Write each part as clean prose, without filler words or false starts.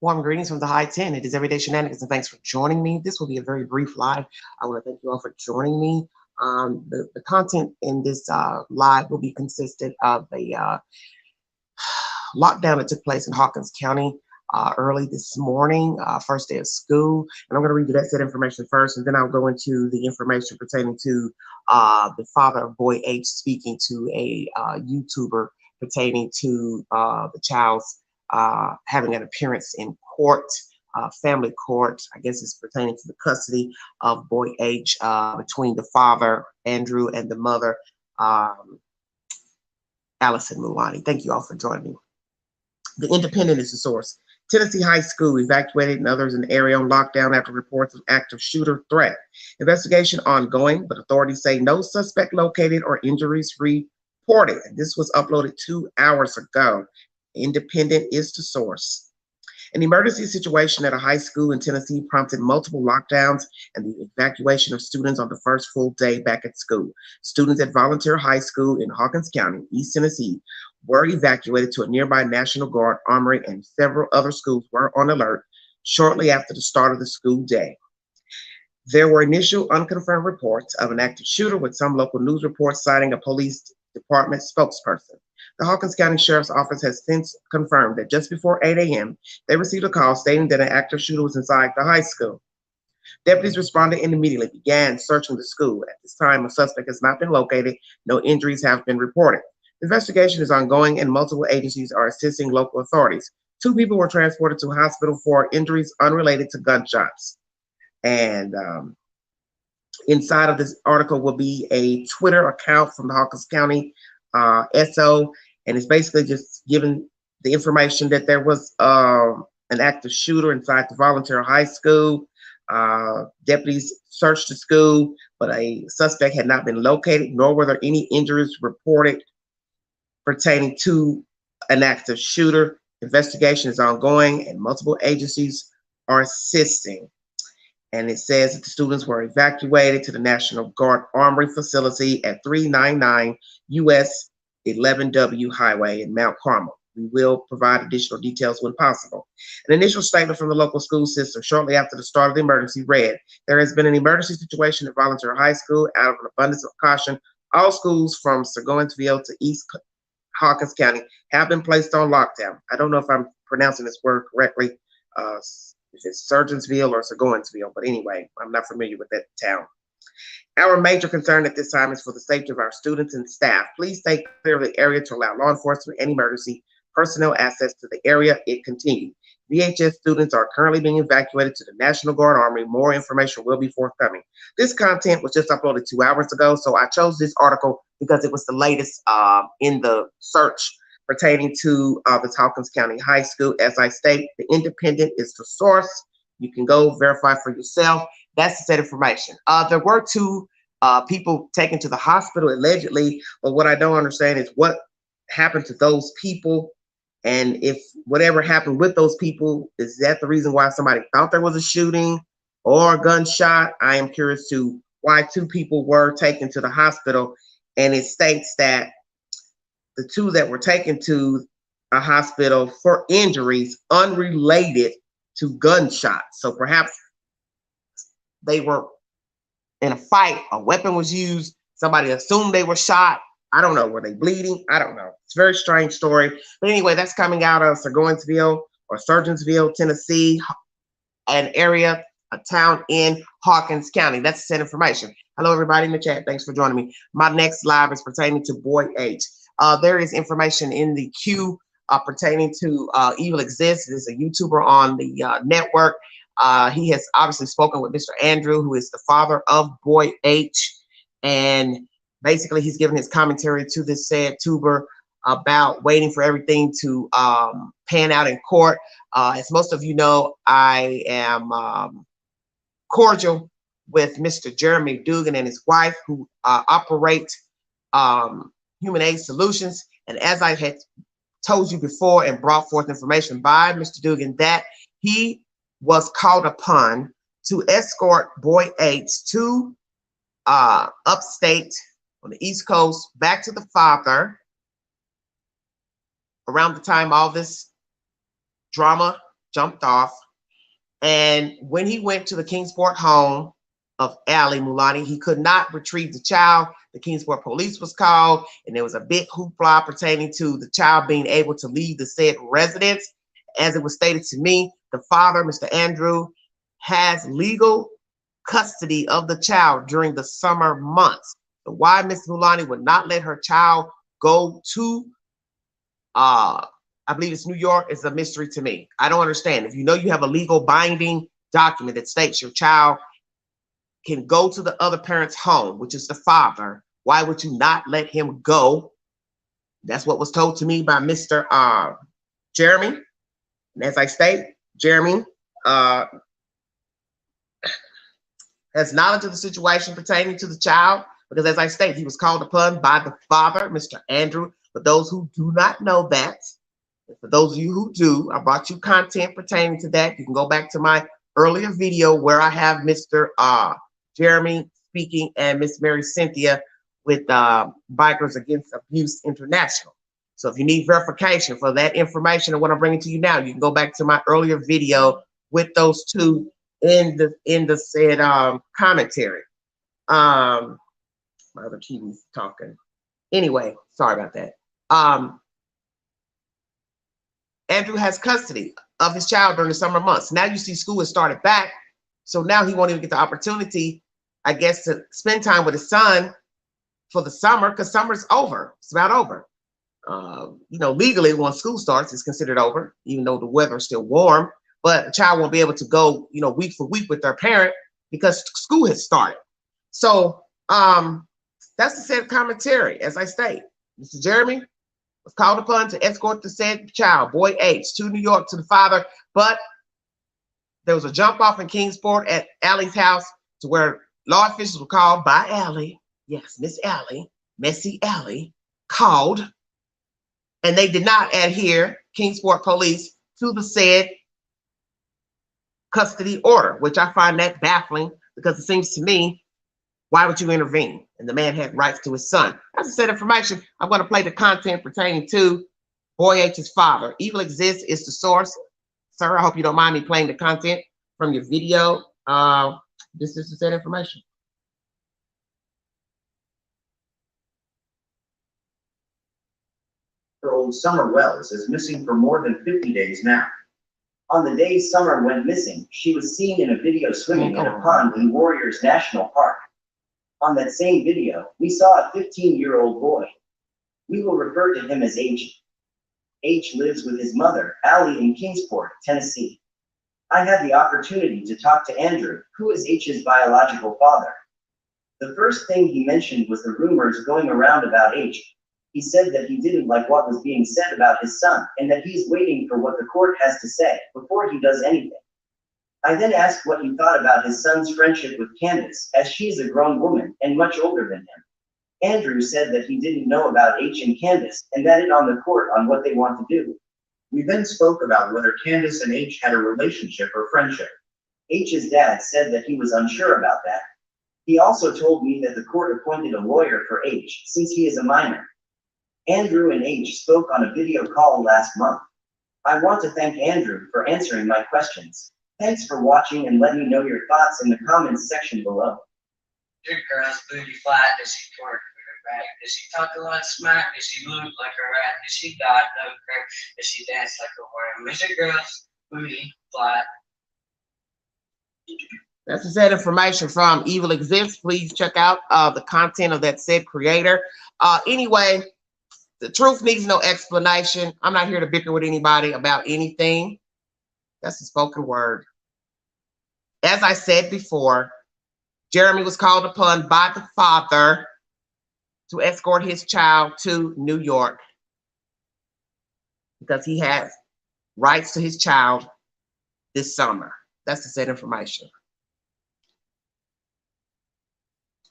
Warm greetings from the high 10. It is Everyday Shenanigans, and thanks for joining me. This will be a very brief live. I want to thank you all for joining me. The content in this live will be consistent of a lockdown that took place in Hawkins County early this morning, first day of school. And I'm going to read you that set information first, and then I'll go into the information pertaining to the father of boy H speaking to a YouTuber pertaining to the child's having an appearance in court, family court. I guess it's pertaining to the custody of boy H between the father, Andrew, and the mother, Allison Mulani. Thank you all for joining me. The Independent is the source. Tennessee High School evacuated and others in the area on lockdown after reports of active shooter threat. Investigation ongoing, but authorities say no suspect located or injuries reported. And this was uploaded 2 hours ago. Independent is the source. An emergency situation at a high school in Tennessee prompted multiple lockdowns and the evacuation of students on the first full day back at school. Students at Volunteer High School in Hawkins County, East Tennessee, were evacuated to a nearby National Guard armory, and several other schools were on alert shortly after the start of the school day. There were initial unconfirmed reports of an active shooter, with some local news reports citing a police department spokesperson. The Hawkins County Sheriff's Office has since confirmed that just before 8 a.m., they received a call stating that an active shooter was inside the high school. Deputies responded and immediately began searching the school. At this time, a suspect has not been located. No injuries have been reported. The investigation is ongoing, and multiple agencies are assisting local authorities. 2 people were transported to a hospital for injuries unrelated to gunshots. And inside of this article will be a Twitter account from the Hawkins County SO, and it's basically just giving the information that there was an active shooter inside the Volunteer High School. Deputies searched the school, but a suspect had not been located, nor were there any injuries reported pertaining to an active shooter. Investigation is ongoing, and multiple agencies are assisting. And it says that the students were evacuated to the National Guard Armory facility at 399 US 11W Highway in Mount Carmel. We will provide additional details when possible. An initial statement from the local school system shortly after the start of the emergency read, "There has been an emergency situation at Volunteer High School. Out of an abundance of caution, all schools from Seguinsville to East Hawkins County have been placed on lockdown." I don't know if I'm pronouncing this word correctly, if it's Surgeonsville or Seguinsville, but anyway, I'm not familiar with that town. "Our major concern at this time is for the safety of our students and staff. Please stay clear of the area to allow law enforcement and emergency personnel access to the area," it continued. "VHS students are currently being evacuated to the National Guard Armory. More information will be forthcoming." This content was just uploaded 2 hours ago, so I chose this article because it was the latest in the search pertaining to the Hawkins County High School. As I state, the Independent is the source. You can go verify for yourself. That's the set information. There were 2 people taken to the hospital allegedly, but what I don't understand is what happened to those people, and if whatever happened with those people, is that the reason why somebody thought there was a shooting or a gunshot? I am curious to why 2 people were taken to the hospital, and it states that the 2 that were taken to a hospital for injuries unrelated to gunshots. So perhaps they were in a fight, a weapon was used, somebody assumed they were shot. I don't know. Were they bleeding? I don't know. It's a very strange story. But anyway, that's coming out of Seguinsville or Surgeonsville, Tennessee, an area, a town in Hawkins County. That's the set information. Hello, everybody in the chat. Thanks for joining me. My next live is pertaining to boy H. There is information in the queue pertaining to Evil Exists. There's a YouTuber on the network. He has obviously spoken with Mr. Andrew, who is the father of boy H, and basically he's given his commentary to this said tuber about waiting for everything to pan out in court. As most of you know, I am cordial with Mr. Jeremy Dugan and his wife, who operate Human Aid Solutions. And as I had told you before and brought forth information by Mr. Dugan, that he was called upon to escort boy H to upstate on the East Coast back to the father around the time all this drama jumped off. And when he went to the Kingsport home of Ali Mulani, he could not retrieve the child. The Kingsport police was called, and there was a big hoopla pertaining to the child being able to leave the said residence. As it was stated to me, the father, Mr. Andrew, has legal custody of the child during the summer months. So why Ms. Mulani would not let her child go to, I believe it's New York, is a mystery to me. I don't understand. If you know you have a legal binding document that states your child can go to the other parent's home, which is the father, why would you not let him go? That's what was told to me by Mr. Jeremy. And as I state, Jeremy has knowledge of the situation pertaining to the child, because as I state, he was called upon by the father, Mr. Andrew. For those who do not know that, for those of you who do, I brought you content pertaining to that. You can go back to my earlier video where I have Mr. Jeremy speaking and Miss Mary Cynthia with Bikers Against Abuse International. So if you need verification for that information and what I'm bringing to you now, you can go back to my earlier video with those two in the said commentary. My other TV's talking. Anyway, sorry about that. Andrew has custody of his child during the summer months. Now you see school has started back, so now he won't even get the opportunity, I guess, to spend time with his son for the summer, because summer's over. It's about over. You know, legally, when school starts, it's considered over, even though the weather's still warm. But a child won't be able to go, you know, week for week with their parent because school has started. So that's the said commentary. As I state, Mr. Jeremy was called upon to escort the said child, boy H, to New York to the father, but there was a jump off in Kingsport at Allie's house to where law officials were called by Allie. Yes, Miss Allie, Messy Allie, called, and they did not adhere, Kingsport police, to the said custody order, which I find that baffling, because it seems to me, why would you intervene? And the man had rights to his son. As I said, information, I'm going to play the content pertaining to Boy H's father. Evil Exists is the source. Sir, I hope you don't mind me playing the content from your video. This is the said information. Old Summer Wells is missing for more than 50 days now. On the day Summer went missing, she was seen in a video swimming in a pond in Warriors National Park. On that same video, we saw a 15-year-old boy. We will refer to him as H. H lives with his mother, Allie, in Kingsport, Tennessee. I had the opportunity to talk to Andrew, who is H's biological father. The first thing he mentioned was the rumors going around about H. He said that he didn't like what was being said about his son, and that he's waiting for what the court has to say before he does anything. I then asked what he thought about his son's friendship with Candace, as she's a grown woman and much older than him. Andrew said that he didn't know about H and Candace, and that it on the court on what they want to do. We then spoke about whether Candace and H had a relationship or friendship. H's dad said that he was unsure about that. He also told me that the court appointed a lawyer for H, since he is a minor. Andrew and H spoke on a video call last month. I want to thank Andrew for answering my questions. Thanks for watching, and let me know your thoughts in the comments section below. Your girl's booty flat, does she twerk with her back? Does she talk a lot of smack? Does she move like a rat? Does she dot no crack? Does she dance like a worm? Is your girl's booty flat? That's the said information from Evil Exists. Please check out the content of that said creator. Anyway, the truth needs no explanation. I'm not here to bicker with anybody about anything. That's the spoken word. As I said before, Jeremy was called upon by the father to escort his child to New York because he has rights to his child this summer. That's the said information.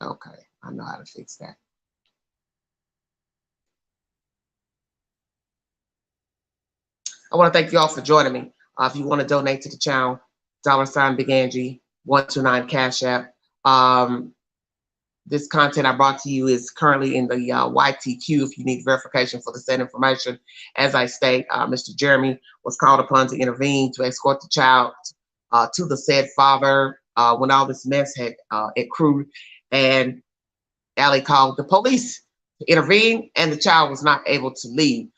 Okay, I know how to fix that. I want to thank you all for joining me. If you want to donate to the channel, $Big Angie 129 Cash App. this content I brought to you is currently in the YTQ if you need verification for the said information. As I state, Mr. Jeremy was called upon to intervene to escort the child to the said father when all this mess had accrued, and Allie called the police to intervene, and the child was not able to leave.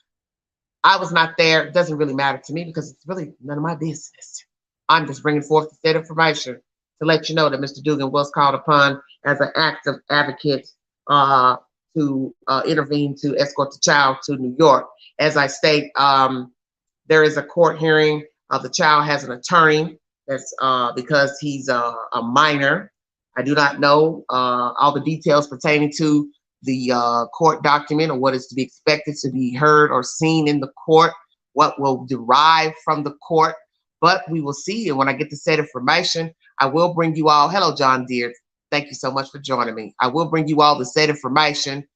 I was not there. It doesn't really matter to me because it's really none of my business. I'm just bringing forth the said information to let you know that Mr. Dugan was called upon as an active advocate to intervene to escort the child to New York. As I state, there is a court hearing. The child has an attorney. That's because he's a minor. I do not know all the details pertaining to the court document or what is to be expected to be heard or seen in the court, what will derive from the court, but we will see. And when I get the said information, I will bring you all, hello, John Deere. Thank you so much for joining me. I will bring you all the said information.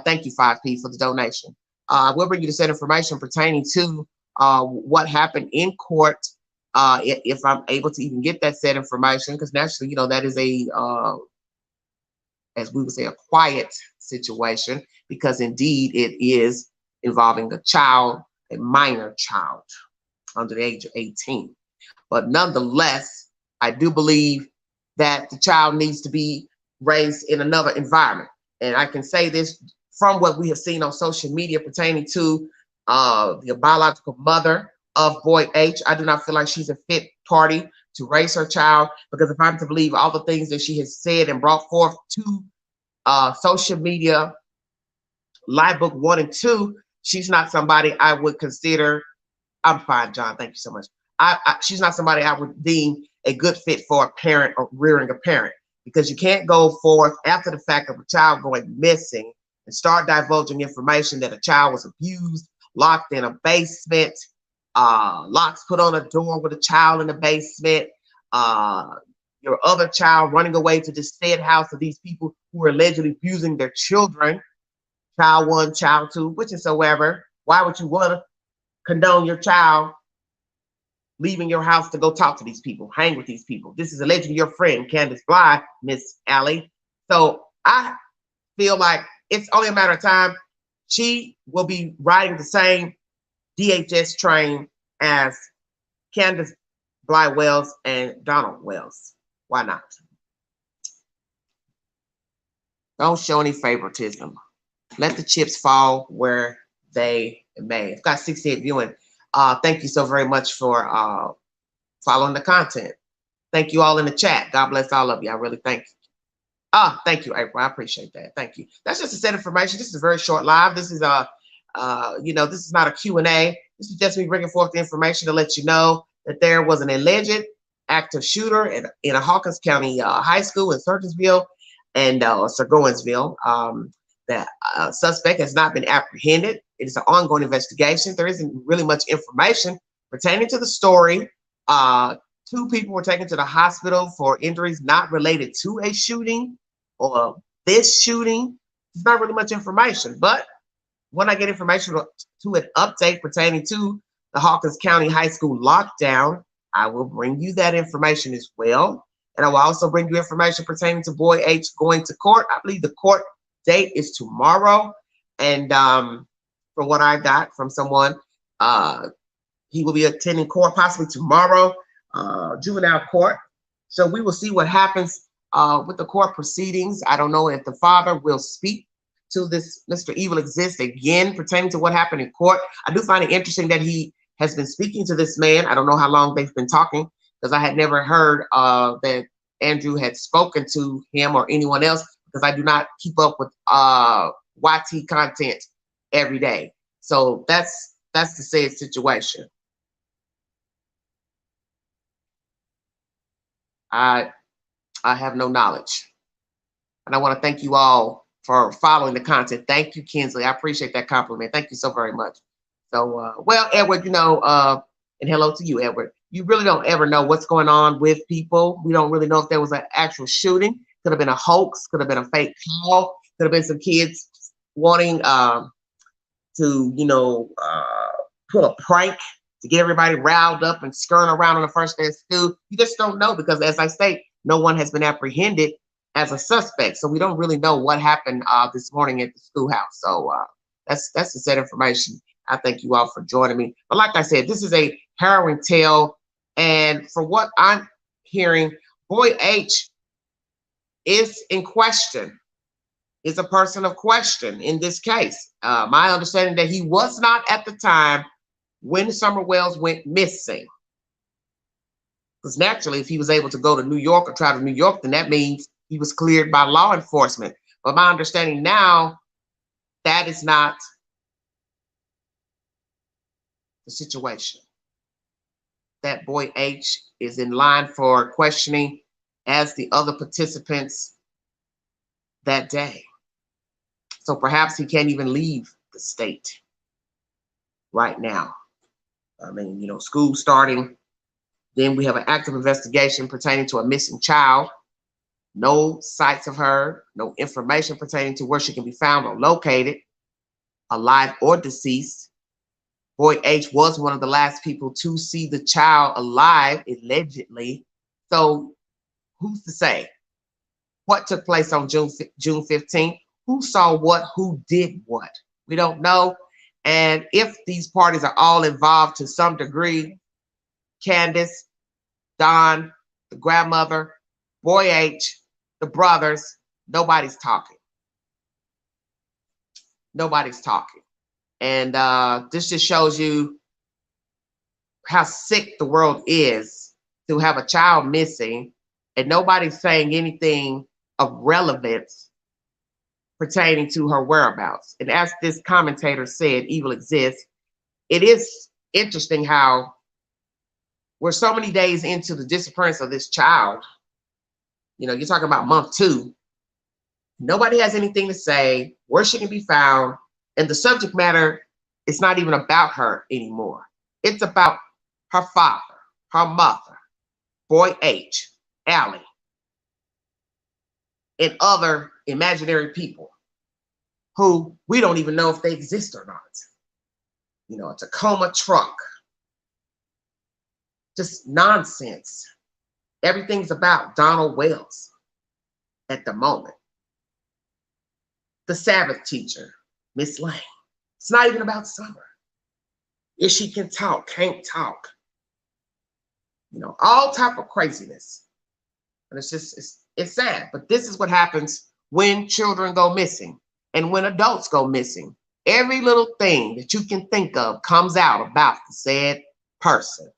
Thank you, 5P, for the donation. I will bring you the said information pertaining to what happened in court, if I'm able to even get that said information, because naturally, you know, that is a, as we would say, a quiet situation, because indeed it is involving a child, a minor child under the age of 18. But nonetheless, I do believe that the child needs to be raised in another environment. And I can say this from what we have seen on social media pertaining to the biological mother of boy H. I do not feel like she's a fit party to raise her child, because if I'm to believe all the things that she has said and brought forth to social media, Live Book 1 and 2, she's not somebody I would consider. I'm fine, John. Thank you so much. She's not somebody I would deem a good fit for a parent or rearing a parent, because you can't go forth after the fact of a child going missing and start divulging information that a child was abused, locked in a basement, locks put on a door with a child in the basement, your other child running away to this said house of these people who are allegedly abusing their children, child 1, child 2, whichsoever. Why would you want to condone your child leaving your house to go talk to these people, hang with these people? This is allegedly your friend, Candace Bly, Miss Allie. So I feel like it's only a matter of time. She will be riding the same DHS train as Candace Bly Wells and Donald Wells. Why not? Don't show any favoritism. Let the chips fall where they may. I've got 68 viewing. Thank you so very much for following the content. Thank you all in the chat. God bless all of you. I really thank you. Thank you, April. I appreciate that. Thank you. That's just a set of information. This is a very short live. This is you know, this is not a Q&A. This is just me bringing forth the information to let you know that there was an alleged active shooter in a Hawkins County high school in Surgeonsville and Sargoinsville. The suspect has not been apprehended. It is an ongoing investigation. There isn't really much information pertaining to the story. 2 people were taken to the hospital for injuries not related to a shooting or this shooting. There's not really much information, but when I get information to an update pertaining to the Hawkins County High School lockdown, I will bring you that information as well. And I will also bring you information pertaining to boy H going to court. I believe the court date is tomorrow. And from what I got from someone, he will be attending court possibly tomorrow, juvenile court. So we will see what happens with the court proceedings. I don't know if the father will speak to this Mr. Evil Exists again pertaining to what happened in court. I do find it interesting that he has been speaking to this man. I don't know how long they've been talking, because I had never heard that Andrew had spoken to him or anyone else, because I do not keep up with YT content every day. So that's the said situation. I have no knowledge. And I want to thank you all for following the content. Thank you, Kinsley. I appreciate that compliment. Thank you so very much. So, well, Edward, you know, and hello to you, Edward. You really don't ever know what's going on with people. We don't really know if there was an actual shooting. Could have been a hoax. Could have been a fake call. Could have been some kids wanting to, you know, pull a prank to get everybody riled up and scurrying around on the first day of school. You just don't know, because as I state, no one has been apprehended as a suspect. So we don't really know what happened this morning at the schoolhouse. So that's the set information. I thank you all for joining me. But like I said, this is a harrowing tale. And for what I'm hearing, Boy H is in question, is a person of question in this case. My understanding that he was not at the time when Summer Wells went missing. Because naturally, if he was able to go to New York or travel to New York, then that means he was cleared by law enforcement. But my understanding now, that is not the situation. That Boy H is in line for questioning as the other participants that day. So perhaps he can't even leave the state right now. I mean, you know, school starting. Then we have an active investigation pertaining to a missing child. No sights of her, no information pertaining to where she can be found or located, alive or deceased. Boy H was one of the last people to see the child alive, allegedly. So who's to say what took place on June 15th? Who saw what? Who did what? We don't know. And if these parties are all involved to some degree, Candace, Don, the grandmother, Boy H, the brothers, nobody's talking. Nobody's talking. And this just shows you how sick the world is to have a child missing and nobody's saying anything of relevance pertaining to her whereabouts. And as this commentator said, evil exists. It is interesting how we're so many days into the disappearance of this child. You know, you're talking about month 2. Nobody has anything to say, where she can be found, and the subject matter is not even about her anymore. It's about her father, her mother, Boy H, Allie, and other imaginary people who we don't even know if they exist or not. You know, a Tacoma truck. Just nonsense. Everything's about Donald Wells at the moment. The Sabbath teacher, Miss Lane. It's not even about Summer. If she can talk, can't talk. You know, all type of craziness. And it's just, it's sad. But this is what happens when children go missing and when adults go missing. Every little thing that you can think of comes out about the said person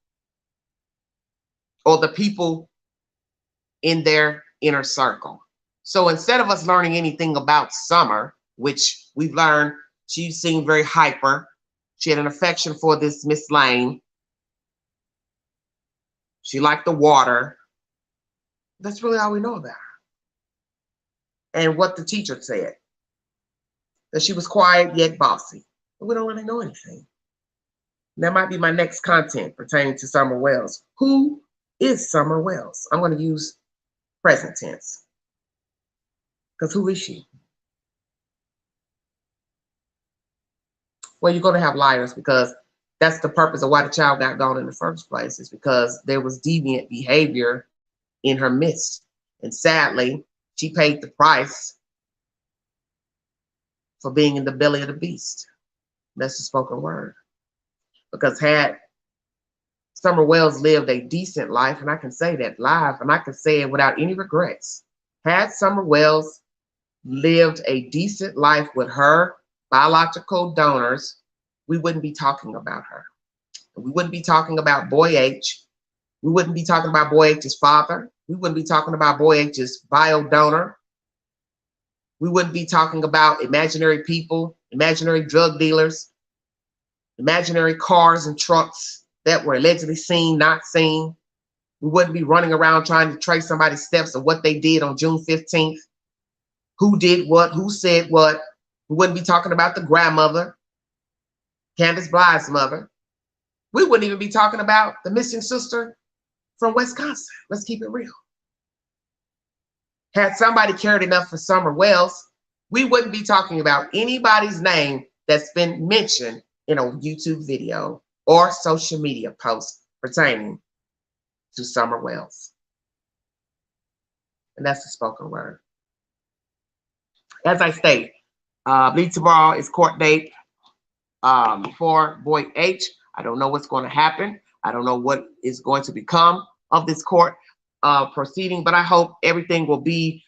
or the people in their inner circle. So instead of us learning anything about Summer, which we've learned she seemed very hyper, she had an affection for this Miss Lane, she liked the water. That's really all we know about her. And what the teacher said, that she was quiet yet bossy. But we don't really know anything. And that might be my next content pertaining to Summer Wells. Who is Summer Wells? I'm going to use present tense. Because who is she? Well, you're going to have liars, because that's the purpose of why the child got gone in the first place, is because there was deviant behavior in her midst. And sadly, she paid the price for being in the belly of the beast. That's the spoken word. Because had Summer Wells lived a decent life, and I can say that live, and I can say it without any regrets, had Summer Wells lived a decent life with her biological donors, we wouldn't be talking about her. We wouldn't be talking about Boy H. We wouldn't be talking about Boy H's father. We wouldn't be talking about Boy H's bio donor. We wouldn't be talking about imaginary people, imaginary drug dealers, imaginary cars and trucks that were allegedly seen, not seen. We wouldn't be running around trying to trace somebody's steps of what they did on June 15th. Who did what, who said what. We wouldn't be talking about the grandmother, Candace Blythe's mother. We wouldn't even be talking about the missing sister from Wisconsin. Let's keep it real. Had somebody cared enough for Summer Wells, we wouldn't be talking about anybody's name that's been mentioned in a YouTube video or social media post pertaining to Summer Wells. And that's the spoken word. As I stated, I believe tomorrow is court date for boy H. I don't know what's going to happen. I don't know what is going to become of this court proceeding, but I hope everything will be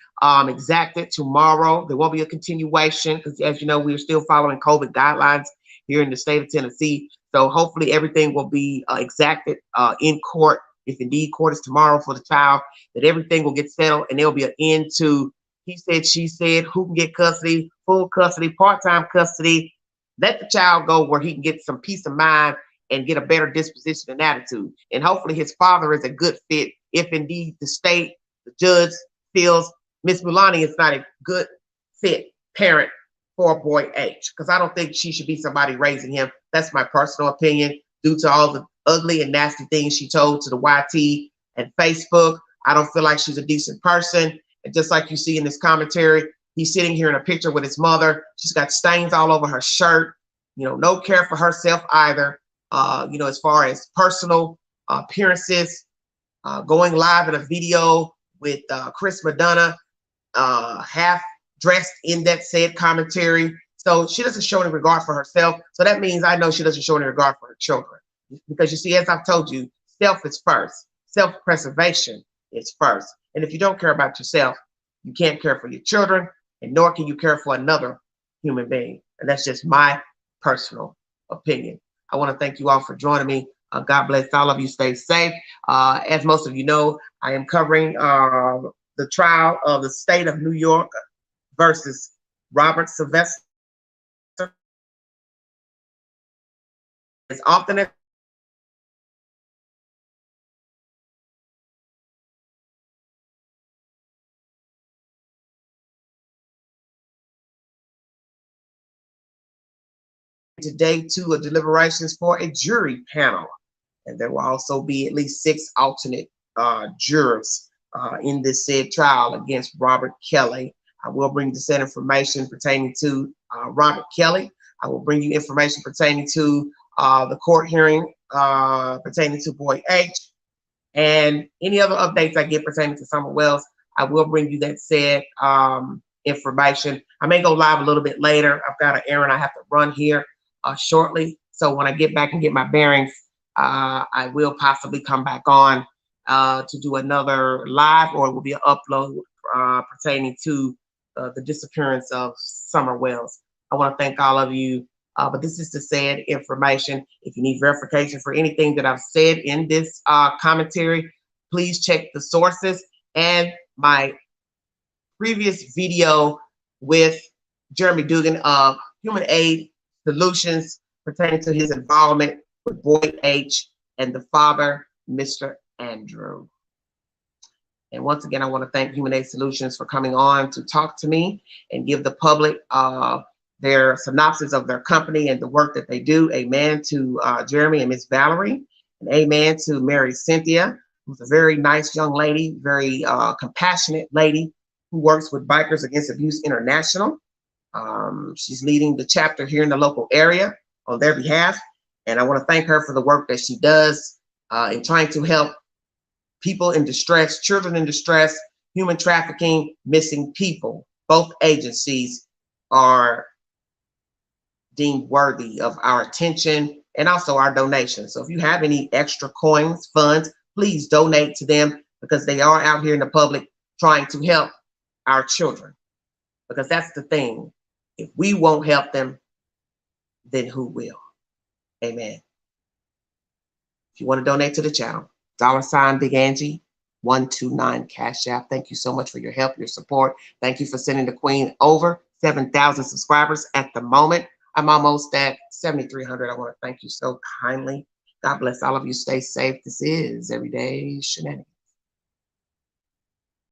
exacted tomorrow. There won't be a continuation because, as you know, we're still following COVID guidelines here in the state of Tennessee. So hopefully everything will be exacted in court. If indeed court is tomorrow for the child, that everything will get settled and there'll be an end to he said, she said, who can get custody, full custody, part-time custody. Let the child go where he can get some peace of mind and get a better disposition and attitude. And hopefully his father is a good fit if indeed the state, the judge feels Miss Mulani is not a good fit parent for boy H, because I don't think she should be somebody raising him. That's my personal opinion due to all the ugly and nasty things she told to the YT and Facebook. I don't feel like she's a decent person. And just like you see in this commentary, he's sitting here in a picture with his mother. She's got stains all over her shirt. You know, no care for herself either. You know, as far as personal appearances, going live in a video with Chris Madonna, half dressed in that said commentary. So she doesn't show any regard for herself. So that means I know she doesn't show any regard for her children. Because you see, as I've told you, self is first. Self-preservation is first. And if you don't care about yourself, you can't care for your children, and nor can you care for another human being. And that's just my personal opinion. I want to thank you all for joining me. God bless all of you. Stay safe. As most of you know, I am covering the trial of the state of New York versus Robert Sylvester. As often as today to a deliberations for a jury panel, and there will also be at least 6 alternate jurors in this said trial against Robert Kelly. I will bring the said information pertaining to Robert Kelly. I will bring you information pertaining to the court hearing pertaining to boy H, and any other updates I get pertaining to Summer Wells. I will bring you that said information. I may go live a little bit later. I've got an errand I have to run here shortly. So when I get back and get my bearings, I will possibly come back on to do another live, or it will be an upload pertaining to the disappearance of Summer Wells. I want to thank all of you, but this is the said information. If you need verification for anything that I've said in this commentary, please check the sources and my previous video with Jeremy Dugan of Human Aid Solutions pertaining to his involvement with boy H and the father, Mr. Andrew. And once again, I want to thank Human Aid Solutions for coming on to talk to me and give the public their synopsis of their company and the work that they do. Amen to Jeremy and Miss Valerie, and amen to Mary Cynthia, who's a very nice young lady, very compassionate lady who works with Bikers Against Abuse International. She's leading the chapter here in the local area on their behalf. And I want to thank her for the work that she does in trying to help people in distress, children in distress, human trafficking, missing people. Both agencies are deemed worthy of our attention and also our donations. So if you have any extra coins, funds, please donate to them, because they are out here in the public trying to help our children. Because that's the thing. If we won't help them, then who will? Amen. If you want to donate to the channel, $ Big Angie 129 Cash App. Thank you so much for your help, your support. Thank you for sending the Queen over 7,000 subscribers at the moment. I'm almost at 7,300. I want to thank you so kindly. God bless all of you. Stay safe. This is Everyday Shenanigans.